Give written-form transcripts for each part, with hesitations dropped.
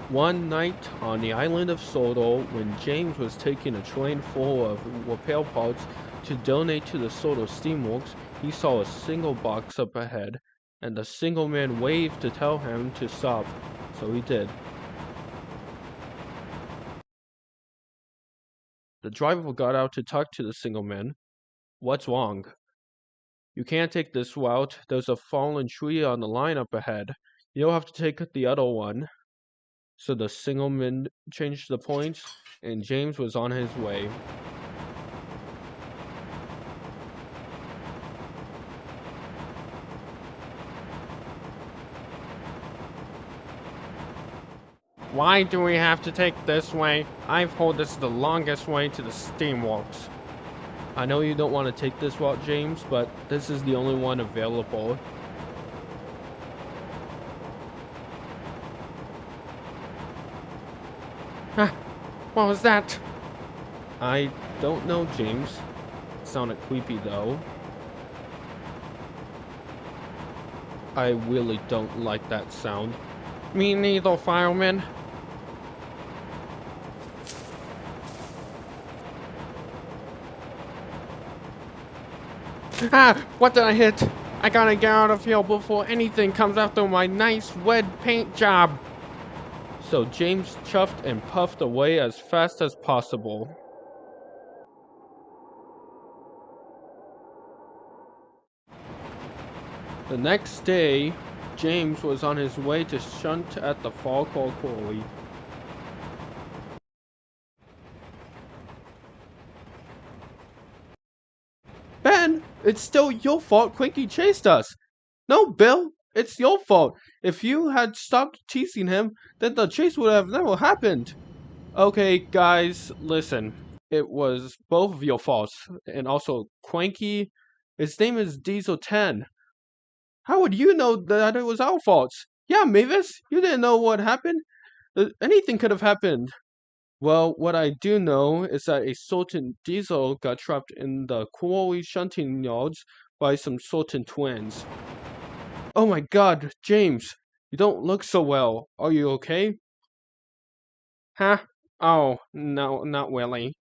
One night on the island of Sodor, when James was taking a train full of repair parts to donate to the Sodor Steamworks, he saw a single box up ahead, and the single man waved to tell him to stop, so he did. The driver got out to talk to the single man. "What's wrong?" "You can't take this route. There's a fallen tree on the line up ahead. You'll have to take the other one." So the single man changed the points, and James was on his way. "Why do we have to take this way? I've heard this is the longest way to the steamworks." "I know you don't want to take this route, James, but this is the only one available." "Huh, what was that?" "I don't know, James." It sounded creepy, though. I really don't like that sound. "Me neither, fireman." "Ah, what did I hit? I gotta get out of here before anything comes after my nice red paint job." So James chuffed and puffed away as fast as possible. The next day, James was on his way to shunt at the Falkor quarry. "Ben, it's still your fault Quinky chased us." "No, Bill, it's your fault. If you had stopped teasing him, then the chase would have never happened." "Okay, guys, listen. It was both of your faults, and also Quinky. His name is Diesel 10. How would you know that it was our faults?" "Yeah, Mavis, you didn't know what happened. Anything could have happened." "Well, what I do know is that a certain Diesel got trapped in the quarry shunting yards by some certain twins." "Oh my god, James, you don't look so well. Are you okay?" "Huh? Oh, no, not really.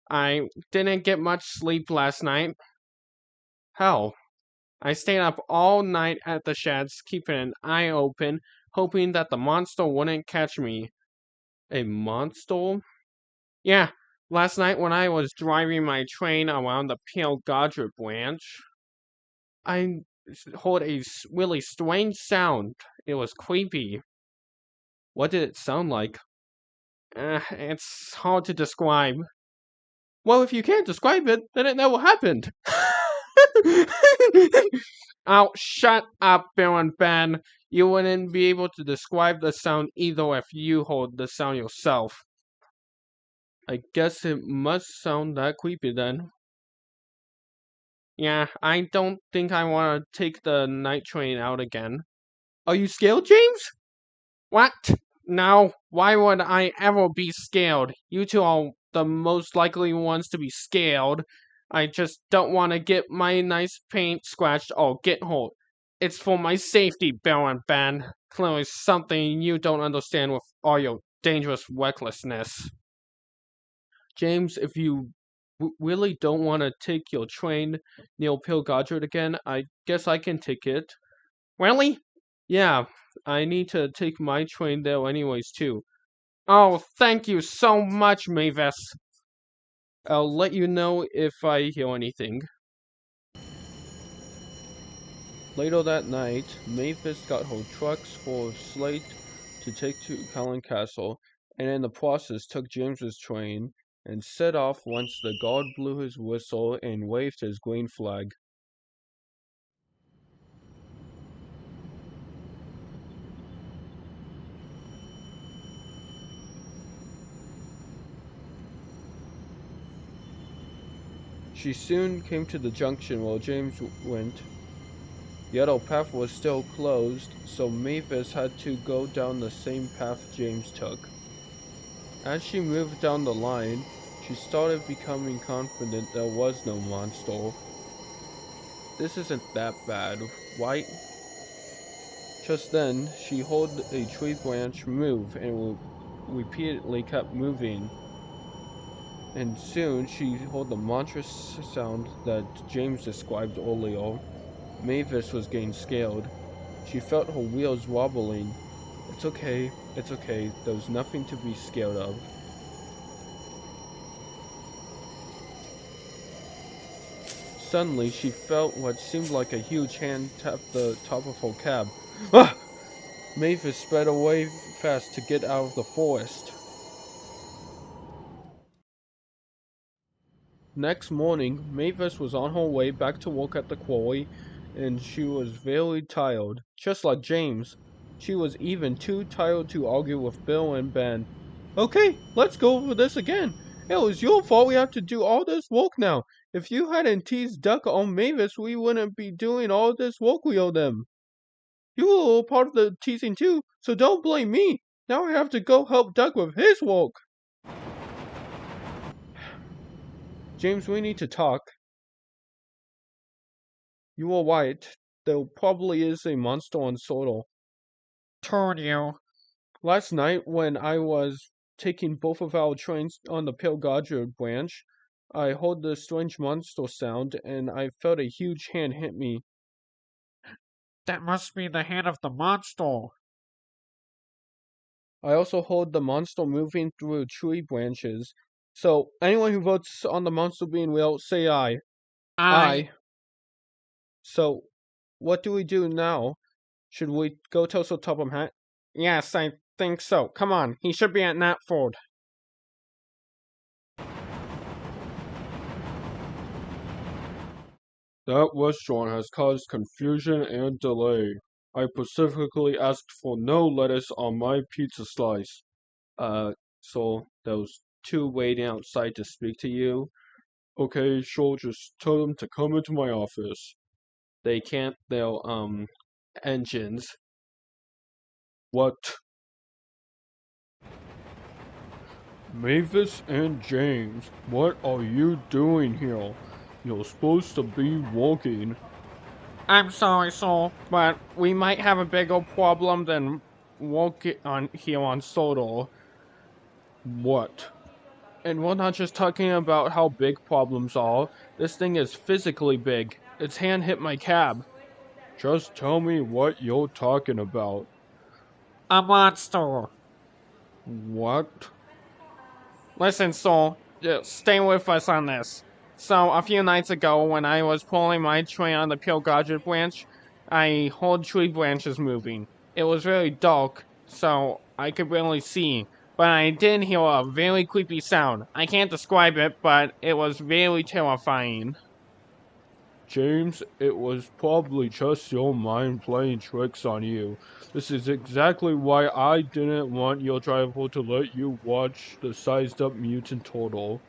I didn't get much sleep last night." "How?" "I stayed up all night at the sheds, keeping an eye open, hoping that the monster wouldn't catch me." "A monster?" "Yeah, last night when I was driving my train around the Pale Godra branch, I heard a really strange sound. It was creepy." "What did it sound like?" It's hard to describe." "Well, if you can't describe it, then it never happened." "Oh, shut up, Bill and Ben. You wouldn't be able to describe the sound either if you heard the sound yourself." "I guess it must sound that creepy then." "Yeah, I don't think I want to take the night train out again." "Are you scared, James?" "What? No, why would I ever be scared? You two are the most likely ones to be scared. I just don't want to get my nice paint scratched or get hurt. It's for my safety, Bill and Ben. Clearly something you don't understand with all your dangerous recklessness." "James, if you really don't want to take your train near Pilgardred again, I guess I can take it." "Really?" "Yeah, I need to take my train there anyways too." "Oh, thank you so much, Mavis." "I'll let you know if I hear anything." Later that night, Mavis got her trucks full of slate to take to Callan Castle, and in the process took James's train, and set off once the guard blew his whistle and waved his green flag. She soon came to the junction where James went. The other path was still closed, so Mavis had to go down the same path James took. As she moved down the line, she started becoming confident there was no monster. "This isn't that bad, right?" Just then, she heard a tree branch move and repeatedly kept moving. And soon she heard the monstrous sound that James described earlier. Mavis was getting scared. She felt her wheels wobbling. It's okay, there's nothing to be scared of. Suddenly, she felt what seemed like a huge hand tap the top of her cab. Ah! Mavis sped away fast to get out of the forest. Next morning, Mavis was on her way back to work at the quarry, and she was very tired, just like James. She was even too tired to argue with Bill and Ben. Okay, let's go over this again. It was your fault we have to do all this work now. If you hadn't teased Duck or Mavis, we wouldn't be doing all this work we owe them. You were a part of the teasing too, so don't blame me. Now I have to go help Duck with his work. James, we need to talk. You were right. There probably is a monster on Sodor. Told you. Last night, when I was taking both of our trains on the Pale Godger branch, I heard the strange monster sound, and I felt a huge hand hit me. That must be the hand of the monster. I also heard the monster moving through tree branches. So, anyone who votes on the monster being real, say aye. Aye. So, what do we do now? Should we go tell Sir Topham Hatt? Yes, I think so. Come on, he should be at Knapford. That restaurant has caused confusion and delay. I specifically asked for no lettuce on my pizza slice. So those two waiting outside to speak to you. Okay, sure, just tell them to come into my office. They can't, they'll, engines. What? Mavis and James, what are you doing here? You're supposed to be walking. I'm sorry, sir, but we might have a bigger problem than walking on here on Sodor. What? And we're not just talking about how big problems are. This thing is physically big. Its hand hit my cab. Just tell me what you're talking about. A monster. What? Listen, sir, just stay with us on this. So, a few nights ago, when I was pulling my train on the Pale Godget branch, I heard tree branches moving. It was very dark, so I could barely see, but I did hear a very creepy sound. I can't describe it, but it was very terrifying. James, it was probably just your mind playing tricks on you. This is exactly why I didn't want your driver to let you watch the sized up mutant turtle.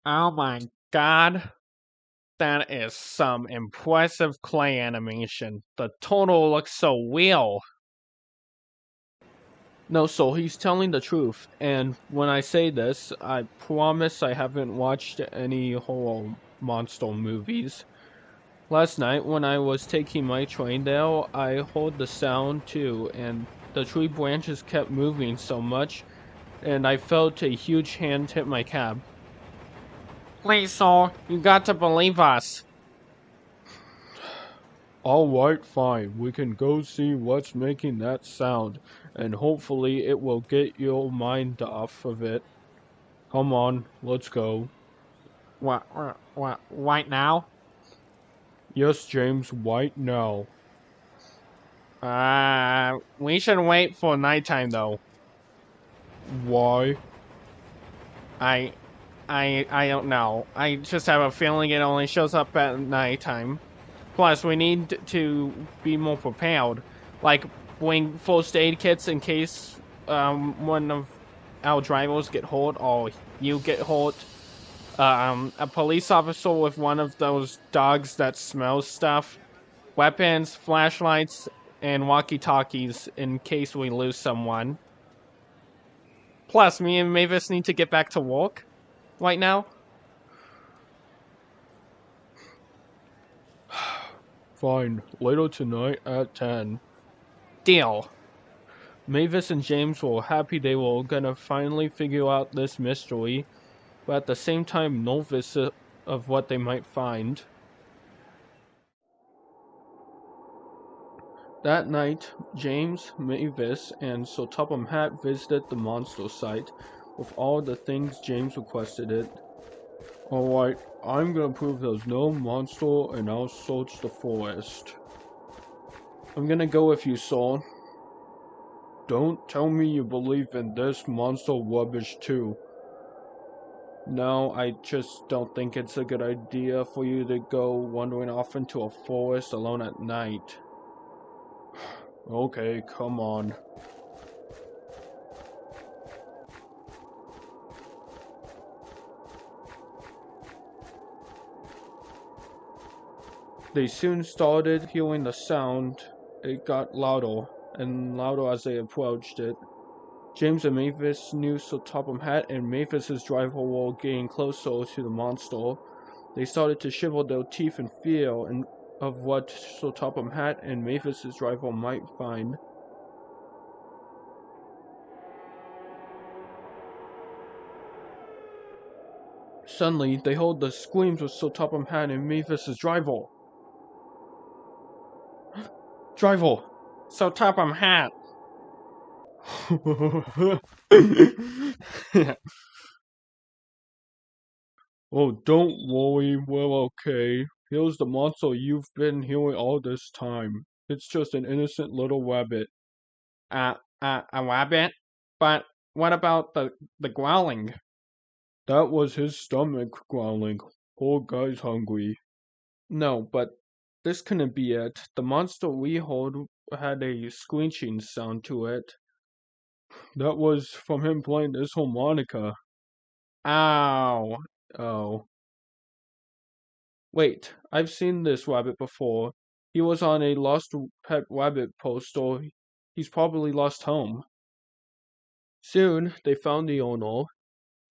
Oh my god. That is some impressive clay animation. The turtle looks so real. No, so he's telling the truth, and when I say this, I promise I haven't watched any horror monster movies. Last night, when I was taking my train there, I heard the sound too, and the tree branches kept moving so much, and I felt a huge hand hit my cab. Please, sir, you got to believe us. Alright, fine, we can go see what's making that sound, and hopefully it will get your mind off of it. Come on, let's go. What, right now? Yes, James, right now. We should wait for nighttime though. Why? I don't know. I just have a feeling it only shows up at nighttime. Plus, we need to be more prepared. Like, bring first aid kits in case, one of our drivers get hurt or you get hurt. A police officer with one of those dogs that smells stuff. Weapons, flashlights, and walkie-talkies in case we lose someone. Plus, me and Mavis need to get back to work right now. Fine, later tonight at 10. Deal. Mavis and James were happy they were gonna finally figure out this mystery, but at the same time nervous of what they might find. That night, James, Mavis, and Sir Topham Hatt visited the monster site with all the things James requested it. Alright, I'm gonna prove there's no monster and I'll search the forest. I'm gonna go with you, Saul. Don't tell me you believe in this monster rubbish too. No, I just don't think it's a good idea for you to go wandering off into a forest alone at night. Okay, come on. They soon started hearing the sound. It got louder and louder as they approached it. James and Mavis knew Sir Topham Hatt and Mavis's driver were getting closer to the monster. They started to shiver their teeth in fear of what Sir Topham Hatt and Mavis's driver might find. Suddenly, they heard the screams of Sir Topham Hatt and Mavis's driver. Driver! So Topham Hatt. Oh, don't worry, we're okay. Here's the monster you've been hearing all this time. It's just an innocent little rabbit. A rabbit? But what about the growling? That was his stomach growling. Poor guy's hungry. No, but this couldn't be it. The monster we heard had a screeching sound to it. That was from him playing this harmonica. Oh. Oh. Wait, I've seen this rabbit before. He was on a lost pet rabbit poster. He's probably lost home. Soon, they found the owner.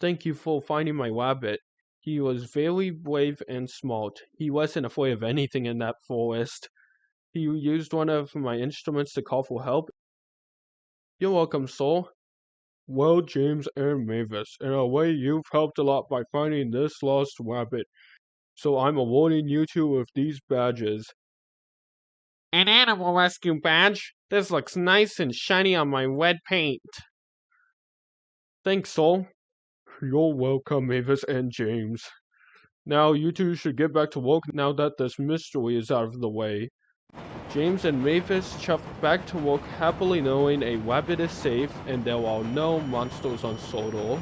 Thank you for finding my rabbit. He was very brave and smart. He wasn't afraid of anything in that forest. He used one of my instruments to call for help. You're welcome, sir. Well, James and Mavis, in a way you've helped a lot by finding this lost rabbit. So I'm awarding you two with these badges. An animal rescue badge? This looks nice and shiny on my red paint. Thanks, sir. You're welcome, Mavis and James. Now you two should get back to work now that this mystery is out of the way. James and Mavis chuffed back to work happily knowing a rabbit is safe and there are no monsters on Sodor.